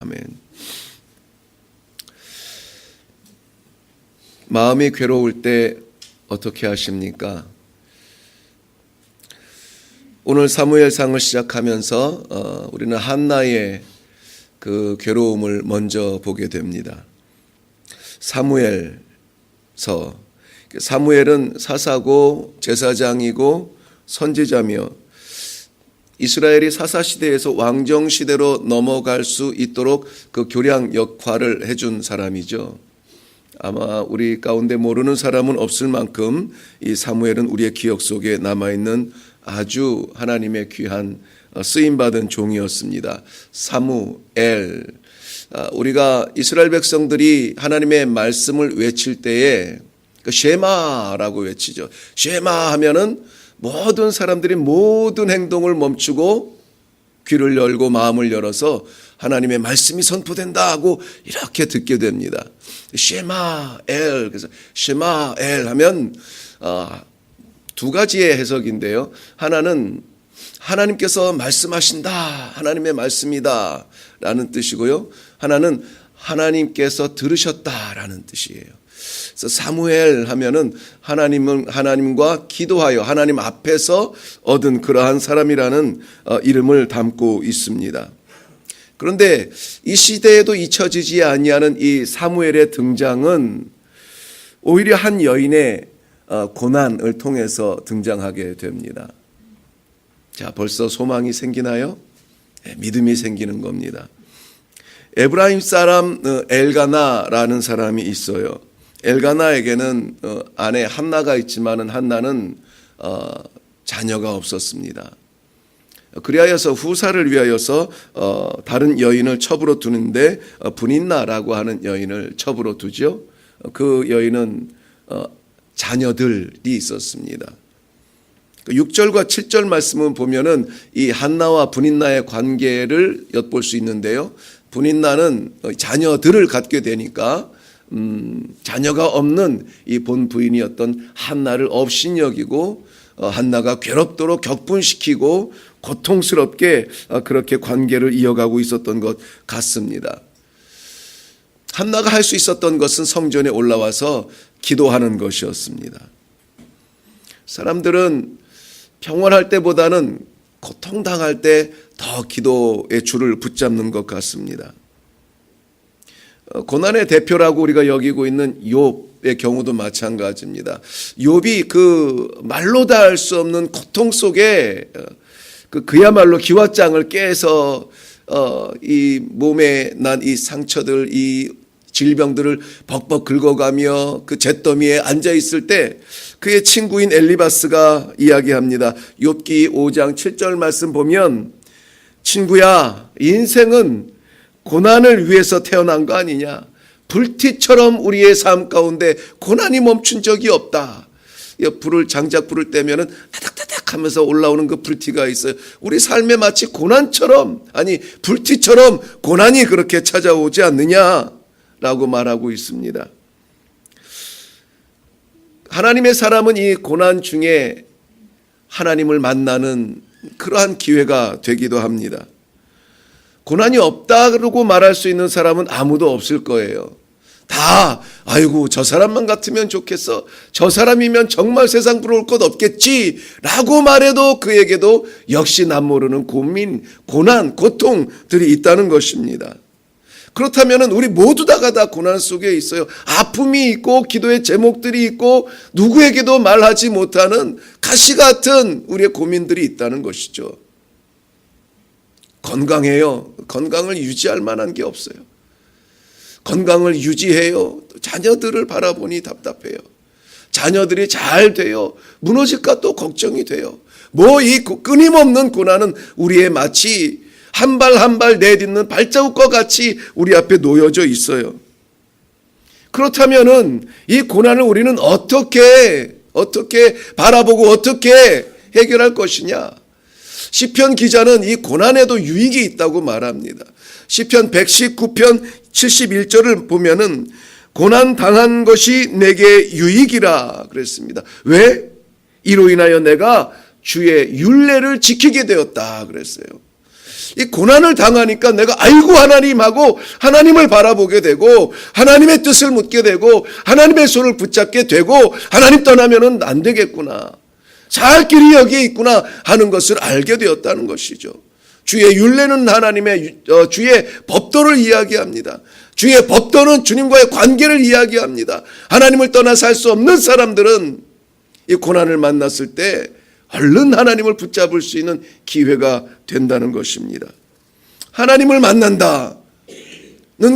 아멘. 마음이 괴로울 때 어떻게 하십니까? 오늘 사무엘상을 시작하면서 우리는 한나의 그 괴로움을 먼저 보게 됩니다. 사무엘은 사사고 제사장이고 선지자며 이스라엘이 사사시대에서 왕정시대로 넘어갈 수 있도록 그 교량 역할을 해준 사람이죠. 아마 우리 가운데 모르는 사람은 없을 만큼 이 사무엘은 우리의 기억 속에 남아있는 아주 하나님의 귀한 쓰임받은 종이었습니다. 사무엘. 우리가 이스라엘 백성들이 하나님의 말씀을 외칠 때에 쉐마라고 외치죠. 쉐마 하면은 모든 사람들이 모든 행동을 멈추고 귀를 열고 마음을 열어서 하나님의 말씀이 선포된다 하고 이렇게 듣게 됩니다. 쉐마엘. 그래서 쉐마엘 하면 두 가지의 해석인데요. 하나는 하나님께서 말씀하신다, 하나님의 말씀이다 라는 뜻이고요. 하나는 하나님께서 들으셨다라는 뜻이에요. 그래서 사무엘 하면은 하나님과 기도하여 하나님 앞에서 얻은 그러한 사람이라는 이름을 담고 있습니다. 그런데 이 시대에도 잊혀지지 아니하는 이 사무엘의 등장은 오히려 한 여인의 고난을 통해서 등장하게 됩니다. 자, 벌써 소망이 생기나요? 네, 믿음이 생기는 겁니다. 에브라임 사람 엘가나라는 사람이 있어요. 엘가나에게는 아내 한나가 있지만은 한나는 자녀가 없었습니다. 그리하여서 후사를 위하여서 다른 여인을 첩으로 두는데 분인나라고 하는 여인을 첩으로 두죠. 그 여인은 자녀들이 있었습니다. 6절과 7절 말씀을 보면은 이 한나와 분인나의 관계를 엿볼 수 있는데요. 분인나는 자녀들을 갖게 되니까 자녀가 없는 이 본 부인이었던 한나를 업신여기고 한나가 괴롭도록 격분시키고 고통스럽게 그렇게 관계를 이어가고 있었던 것 같습니다. 한나가 할 수 있었던 것은 성전에 올라와서 기도하는 것이었습니다. 사람들은 평온할 때보다는 고통당할 때 더 기도의 줄을 붙잡는 것 같습니다. 고난의 대표라고 우리가 여기고 있는 욥의 경우도 마찬가지입니다. 욥이 그 말로 다 할 수 없는 고통 속에 그야말로 기왓장을 깨서 이 몸에 난 이 상처들, 이 질병들을 벅벅 긁어가며 그 잿더미에 앉아 있을 때 그의 친구인 엘리바스가 이야기합니다. 욥기 5장 7절 말씀 보면, 친구야, 인생은 고난을 위해서 태어난 거 아니냐? 불티처럼 우리의 삶 가운데 고난이 멈춘 적이 없다. 장작불을 떼면은 타닥타닥 하면서 올라오는 그 불티가 있어요. 우리 삶에 마치 고난처럼, 아니 불티처럼 고난이 그렇게 찾아오지 않느냐라고 말하고 있습니다. 하나님의 사람은 이 고난 중에 하나님을 만나는 그러한 기회가 되기도 합니다. 고난이 없다고 말할 수 있는 사람은 아무도 없을 거예요. 다 아이고 저 사람만 같으면 좋겠어, 저 사람이면 정말 세상 부러울 것 없겠지 라고 말해도 그에게도 역시 남 모르는 고민, 고난, 고통들이 있다는 것입니다. 그렇다면 우리 모두 다 고난 속에 있어요. 아픔이 있고 기도의 제목들이 있고 누구에게도 말하지 못하는 가시 같은 우리의 고민들이 있다는 것이죠. 건강해요. 건강을 유지할 만한 게 없어요. 건강을 유지해요. 자녀들을 바라보니 답답해요. 자녀들이 잘 돼요. 무너질까 또 걱정이 돼요. 이 끊임없는 고난은 우리의 마치 한 발 한 발 내딛는 발자국과 같이 우리 앞에 놓여져 있어요. 그렇다면은 이 고난을 우리는 어떻게 바라보고 어떻게 해결할 것이냐? 시편 기자는 이 고난에도 유익이 있다고 말합니다. 시편 119편 71절을 보면은 고난 당한 것이 내게 유익이라 그랬습니다. 왜? 이로 인하여 내가 주의 율례를 지키게 되었다 그랬어요. 이 고난을 당하니까 내가 아이고 하나님하고 하나님을 바라보게 되고 하나님의 뜻을 묻게 되고 하나님의 손을 붙잡게 되고 하나님 떠나면은 안 되겠구나. 살 길이 여기에 있구나 하는 것을 알게 되었다는 것이죠. 주의 율례는 주의 법도를 이야기합니다. 주의 법도는 주님과의 관계를 이야기합니다. 하나님을 떠나 살 수 없는 사람들은 이 고난을 만났을 때 얼른 하나님을 붙잡을 수 있는 기회가 된다는 것입니다. 하나님을 만난다는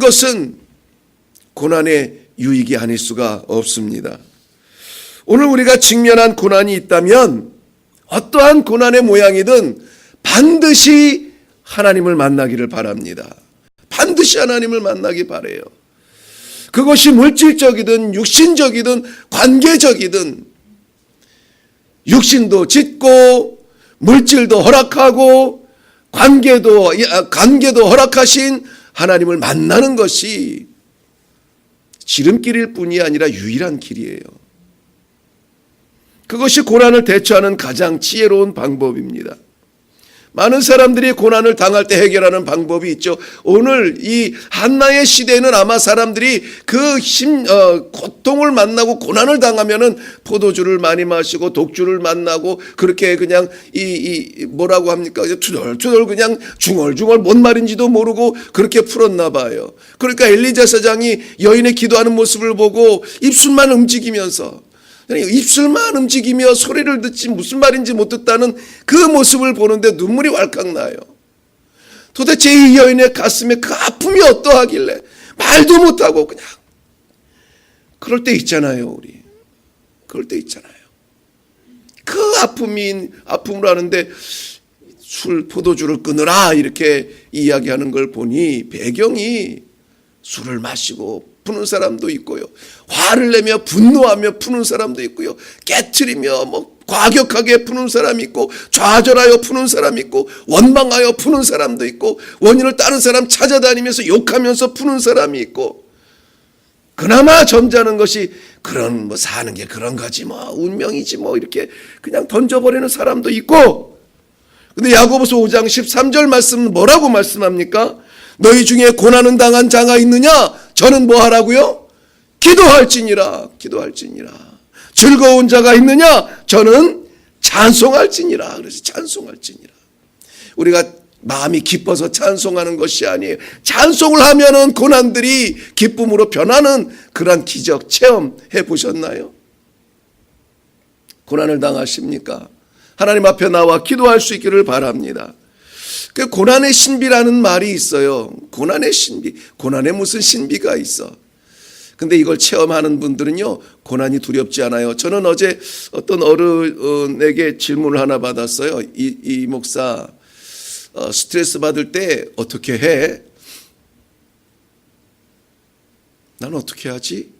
것은 고난의 유익이 아닐 수가 없습니다. 오늘 우리가 직면한 고난이 있다면 어떠한 고난의 모양이든 반드시 하나님을 만나기를 바랍니다. 반드시 하나님을 만나기 바라요. 그것이 물질적이든 육신적이든 관계적이든 육신도 짓고 물질도 허락하고 관계도 허락하신 하나님을 만나는 것이 지름길일 뿐이 아니라 유일한 길이에요. 그것이 고난을 대처하는 가장 지혜로운 방법입니다. 많은 사람들이 고난을 당할 때 해결하는 방법이 있죠. 오늘 이 한나의 시대에는 아마 사람들이 고통을 만나고 고난을 당하면은 포도주를 많이 마시고 독주를 만나고 그렇게 그냥 뭐라고 합니까? 투덜투덜 그냥 중얼중얼 뭔 말인지도 모르고 그렇게 풀었나 봐요. 그러니까 엘리자 사장이 여인의 기도하는 모습을 보고 입술만 움직이면서 입술만 움직이며 소리를 듣지 무슨 말인지 못 듣다는 그 모습을 보는데 눈물이 왈칵 나요. 도대체 이 여인의 가슴에 그 아픔이 어떠하길래 말도 못하고 그냥 그럴 때 있잖아요. 우리 그럴 때 있잖아요. 그 아픔으로 하는데 포도주를 끊으라 이렇게 이야기하는 걸 보니 배경이 술을 마시고 푸는 사람도 있고요. 화를 내며 분노하며 푸는 사람도 있고요. 깨트리며 과격하게 푸는 사람이 있고 좌절하여 푸는 사람이 있고 원망하여 푸는 사람도 있고 원인을 다른 사람 찾아다니면서 욕하면서 푸는 사람이 있고 그나마 점잖은 것이 그런 사는 게 그런 거지 운명이지 이렇게 그냥 던져버리는 사람도 있고 근데 야고보서 5장 13절 말씀은 뭐라고 말씀합니까? 너희 중에 고난은 당한 자가 있느냐? 저는 뭐 하라고요? 기도할지니라. 즐거운 자가 있느냐? 저는 찬송할지니라. 그래서 찬송할지니라. 우리가 마음이 기뻐서 찬송하는 것이 아니에요. 찬송을 하면은 고난들이 기쁨으로 변하는 그런 기적 체험해 보셨나요? 고난을 당하십니까? 하나님 앞에 나와 기도할 수 있기를 바랍니다. 그 고난의 신비라는 말이 있어요. 고난의 신비. 고난에 무슨 신비가 있어. 근데 이걸 체험하는 분들은요, 고난이 두렵지 않아요. 저는 어제 어떤 어른에게 질문을 하나 받았어요. 이 목사, 스트레스 받을 때 어떻게 해? 난 어떻게 하지?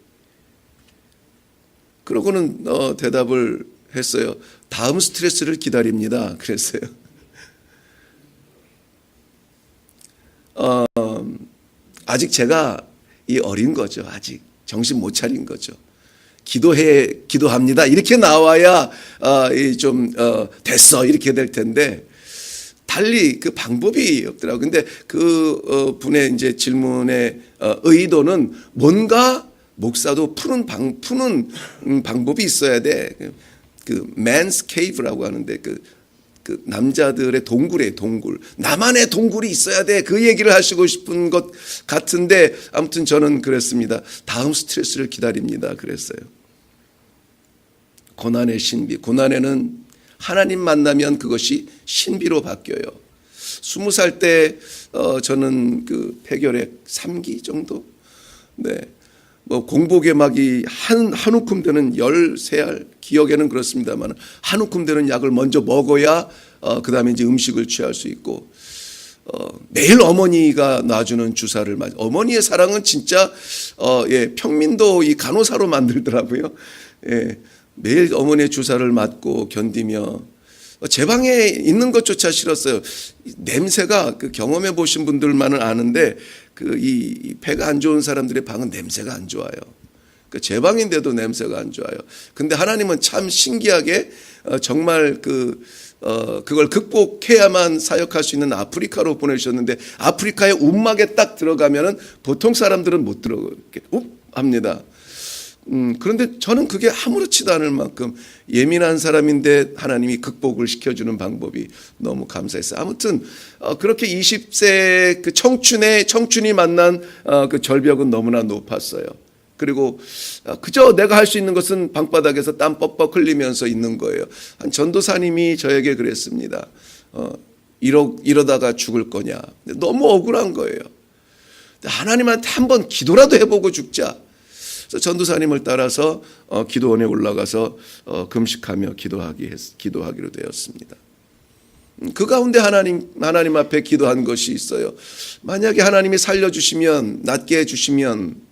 그러고는 대답을 했어요. 다음 스트레스를 기다립니다. 그랬어요. 아직 제가 어린 거죠. 아직 정신 못 차린 거죠. 기도합니다. 이렇게 나와야 좀 됐어 이렇게 될 텐데 달리 그 방법이 없더라고요. 근데 그 분의 이제 질문의 의도는 뭔가 목사도 푸는 방법이 있어야 돼. 그 man's cave라고 하는데 그 남자들의 동굴이에요, 동굴. 나만의 동굴이 있어야 돼. 그 얘기를 하시고 싶은 것 같은데 아무튼 저는 그랬습니다. 다음 스트레스를 기다립니다. 그랬어요. 고난의 신비. 고난에는 하나님 만나면 그것이 신비로 바뀌어요. 20살 때 저는 그 폐결핵 3기 정도. 네. 공복에막이 한 움큼 되는 13알 기억에는 그렇습니다만 한 움큼 되는 약을 먼저 먹어야 그 다음에 이제 음식을 취할 수 있고 매일 어머니가 놔주는 주사를 맞. 어머니의 사랑은 진짜 평민도 이 간호사로 만들더라고요. 예, 매일 어머니의 주사를 맞고 견디며 제 방에 있는 것조차 싫었어요. 냄새가 그 경험해 보신 분들만은 아는데 이 배가 안 좋은 사람들의 방은 냄새가 안 좋아요. 제 방인데도 냄새가 안 좋아요. 근데 하나님은 참 신기하게 정말 그걸 극복해야만 사역할 수 있는 아프리카로 보내주셨는데, 아프리카의 움막에 딱 들어가면은 보통 사람들은 못 들어가게 합니다. 그런데 저는 그게 아무렇지도 않을 만큼 예민한 사람인데 하나님이 극복을 시켜주는 방법이 너무 감사했어요. 아무튼 그렇게 20세 그 청춘이 만난 그 절벽은 너무나 높았어요. 그리고 그저 내가 할 수 있는 것은 방바닥에서 땀 뻑뻑 흘리면서 있는 거예요. 한 전도사님이 저에게 그랬습니다. 이러다가 죽을 거냐. 너무 억울한 거예요. 하나님한테 한번 기도라도 해보고 죽자. 그래서 전도사님을 따라서 기도원에 올라가서 금식하며 기도하기로 되었습니다. 그 가운데 하나님 앞에 기도한 것이 있어요. 만약에 하나님이 살려주시면, 낫게 해주시면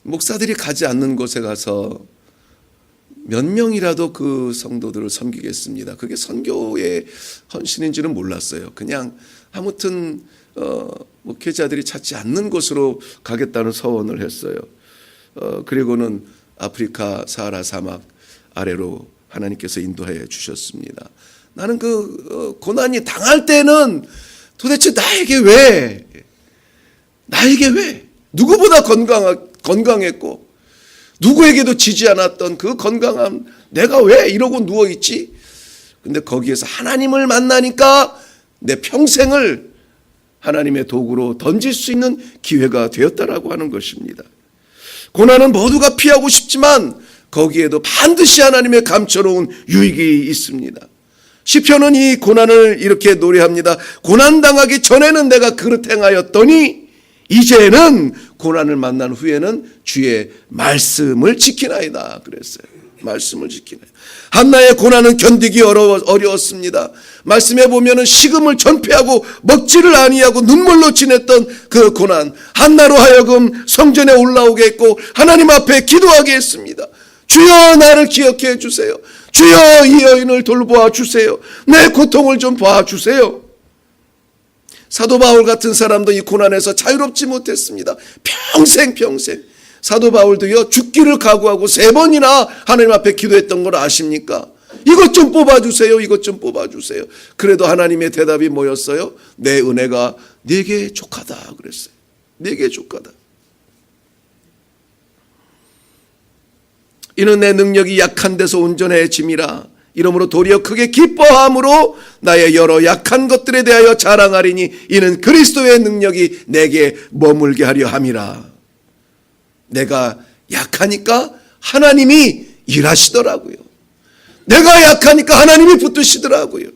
목사들이 가지 않는 곳에 가서 몇 명이라도 그 성도들을 섬기겠습니다. 그게 선교의 헌신인지는 몰랐어요. 그냥 아무튼 목회자들이 찾지 않는 곳으로 가겠다는 서원을 했어요. 그리고는 아프리카 사하라 사막 아래로 하나님께서 인도해 주셨습니다. 나는 그 고난이 당할 때는 도대체 나에게 왜 누구보다 건강했고 누구에게도 지지 않았던 그 건강함, 내가 왜 이러고 누워있지? 근데 거기에서 하나님을 만나니까 내 평생을 하나님의 도구로 던질 수 있는 기회가 되었다라고 하는 것입니다. 고난은 모두가 피하고 싶지만 거기에도 반드시 하나님의 감춰놓은 유익이 있습니다. 시편은 이 고난을 이렇게 노래합니다. 고난당하기 전에는 내가 그릇 행하였더니 이제는 고난을 만난 후에는 주의 말씀을 지키나이다 그랬어요. 말씀을 지키나이다. 한나의 고난은 견디기 어려웠습니다. 말씀에 보면은 식음을 전폐하고 먹지를 아니하고 눈물로 지냈던 그 고난, 한나로 하여금 성전에 올라오게 했고 하나님 앞에 기도하게 했습니다. 주여 나를 기억해 주세요. 주여 이 여인을 돌보아 주세요. 내 고통을 좀 봐주세요. 사도 바울 같은 사람도 이 고난에서 자유롭지 못했습니다. 평생 사도 바울도요 죽기를 각오하고 3번이나 하나님 앞에 기도했던 걸 아십니까? 이것 좀 뽑아주세요. 이것 좀 뽑아주세요. 그래도 하나님의 대답이 뭐였어요? 내 은혜가 네게 족하다 그랬어요. 네게 족하다. 이는 내 능력이 약한 데서 온전해 짐이라. 이러므로 도리어 크게 기뻐함으로 나의 여러 약한 것들에 대하여 자랑하리니 이는 그리스도의 능력이 내게 머물게 하려 함이라. 내가 약하니까 하나님이 일하시더라고요. 내가 약하니까 하나님이 붙드시더라고요.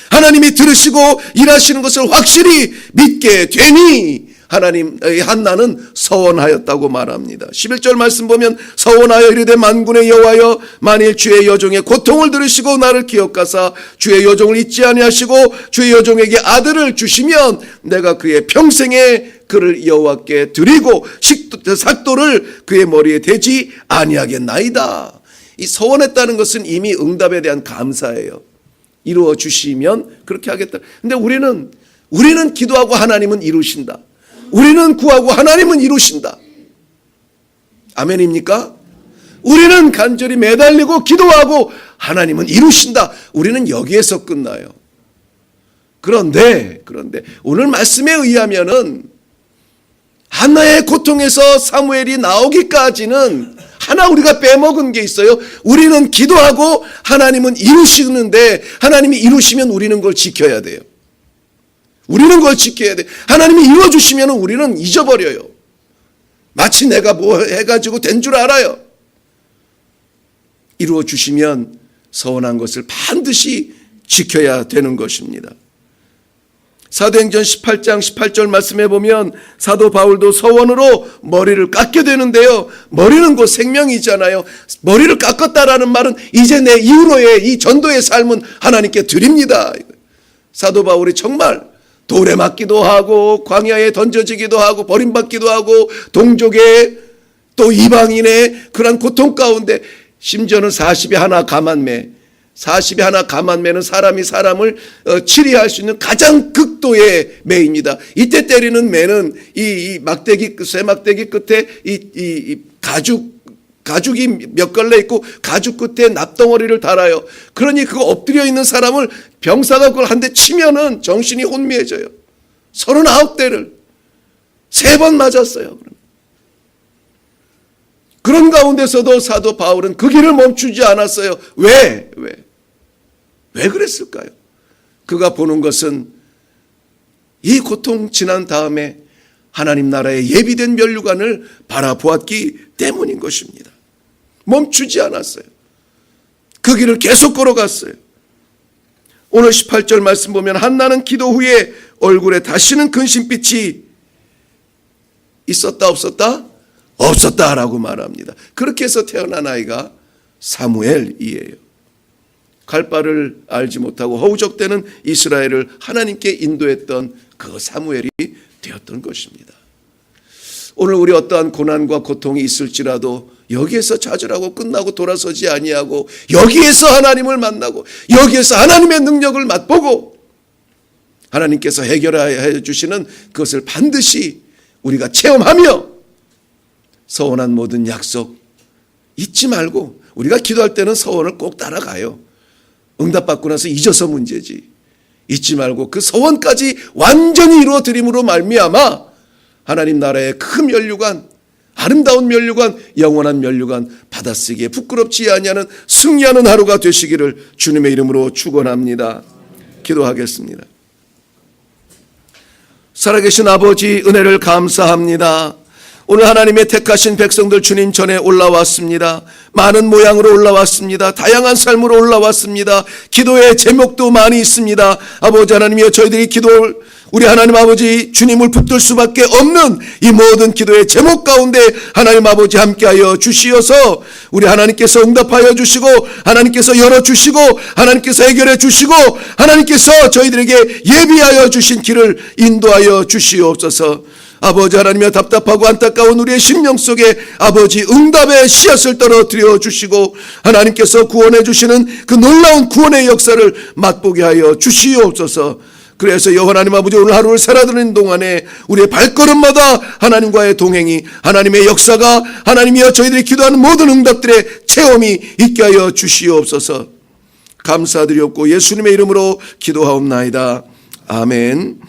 하나님이 들으시고 일하시는 것을 확실히 믿게 되니 한나는 서원하였다고 말합니다. 11절 말씀 보면 서원하여 이르되 만군의 여호와여 만일 주의 여종의 고통을 들으시고 나를 기억하사 주의 여종을 잊지 아니하시고 주의 여종에게 아들을 주시면 내가 그의 평생에 그를 여호와께 드리고 삭도를 그의 머리에 대지 아니하겠나이다. 이 서원했다는 것은 이미 응답에 대한 감사예요. 이루어 주시면 그렇게 하겠다. 근데 우리는 기도하고 하나님은 이루신다. 우리는 구하고 하나님은 이루신다. 아멘입니까? 우리는 간절히 매달리고 기도하고 하나님은 이루신다. 우리는 여기에서 끝나요. 그런데 오늘 말씀에 의하면은 한나의 고통에서 사무엘이 나오기까지는 하나 우리가 빼먹은 게 있어요. 우리는 기도하고 하나님은 이루시는데 하나님이 이루시면 우리는 그걸 지켜야 돼요. 우리는 그걸 지켜야 돼. 하나님이 이루어주시면 우리는 잊어버려요. 마치 내가 뭐 해가지고 된 줄 알아요. 이루어주시면 서원한 것을 반드시 지켜야 되는 것입니다. 사도행전 18장 18절 말씀해 보면 사도 바울도 서원으로 머리를 깎게 되는데요. 머리는 곧 생명이잖아요. 머리를 깎았다라는 말은 이제 내 이후로의 이 전도의 삶은 하나님께 드립니다. 사도 바울이 정말 돌에 맞기도 하고 광야에 던져지기도 하고 버림받기도 하고 동족의 또 이방인의 그런 고통 가운데 심지어는 40의 하나 가만매는 사람이 사람을 치리할 수 있는 가장 극도의 매입니다. 이때 때리는 매는 이 막대기 쇠 막대기 끝에 이 가죽 가죽이 몇 갈래 있고 가죽 끝에 납덩어리를 달아요. 그러니 그거 엎드려 있는 사람을 병사가 그걸 한 대 치면은 정신이 혼미해져요. 39대를 3번 맞았어요. 그런 가운데서도 사도 바울은 그 길을 멈추지 않았어요. 왜 그랬을까요? 그가 보는 것은 이 고통 지난 다음에 하나님 나라의 예비된 면류관을 바라보았기 때문인 것입니다. 멈추지 않았어요. 그 길을 계속 걸어갔어요. 오늘 18절 말씀 보면 한나는 기도 후에 얼굴에 다시는 근심빛이 있었다 없었다? 없었다라고 말합니다. 그렇게 해서 태어난 아이가 사무엘이에요. 갈 바를 알지 못하고 허우적대는 이스라엘을 하나님께 인도했던 그 사무엘이 되었던 것입니다. 오늘 우리 어떠한 고난과 고통이 있을지라도 여기에서 좌절하고 끝나고 돌아서지 아니하고 여기에서 하나님을 만나고 여기에서 하나님의 능력을 맛보고 하나님께서 해결해 주시는 그것을 반드시 우리가 체험하며 서원한 모든 약속 잊지 말고 우리가 기도할 때는 서원을 꼭 따라가요. 응답받고 나서 잊어서 문제지. 잊지 말고 그 서원까지 완전히 이루어드림으로 말미암아 하나님 나라의 큰 면류관, 아름다운 면류관, 영원한 면류관 받아쓰기에 부끄럽지 아니하는 승리하는 하루가 되시기를 주님의 이름으로 축원합니다. 기도하겠습니다. 살아계신 아버지 은혜를 감사합니다. 오늘 하나님의 택하신 백성들 주님 전에 올라왔습니다. 많은 모양으로 올라왔습니다. 다양한 삶으로 올라왔습니다. 기도의 제목도 많이 있습니다. 아버지 하나님이여 저희들이 기도를 우리 하나님 아버지 주님을 붙들 수밖에 없는 이 모든 기도의 제목 가운데 하나님 아버지 함께하여 주시어서 우리 하나님께서 응답하여 주시고 하나님께서 열어주시고 하나님께서 해결해 주시고 하나님께서 저희들에게 예비하여 주신 길을 인도하여 주시옵소서. 아버지 하나님이여 답답하고 안타까운 우리의 심령 속에 아버지 응답의 씨앗을 떨어뜨려 주시고 하나님께서 구원해 주시는 그 놀라운 구원의 역사를 맛보게 하여 주시옵소서. 그래서 하나님 아버지 오늘 하루를 살아드는 동안에 우리의 발걸음마다 하나님과의 동행이 하나님의 역사가 하나님이여 저희들이 기도하는 모든 응답들의 체험이 있게 하여 주시옵소서. 감사드리옵고 예수님의 이름으로 기도하옵나이다. 아멘.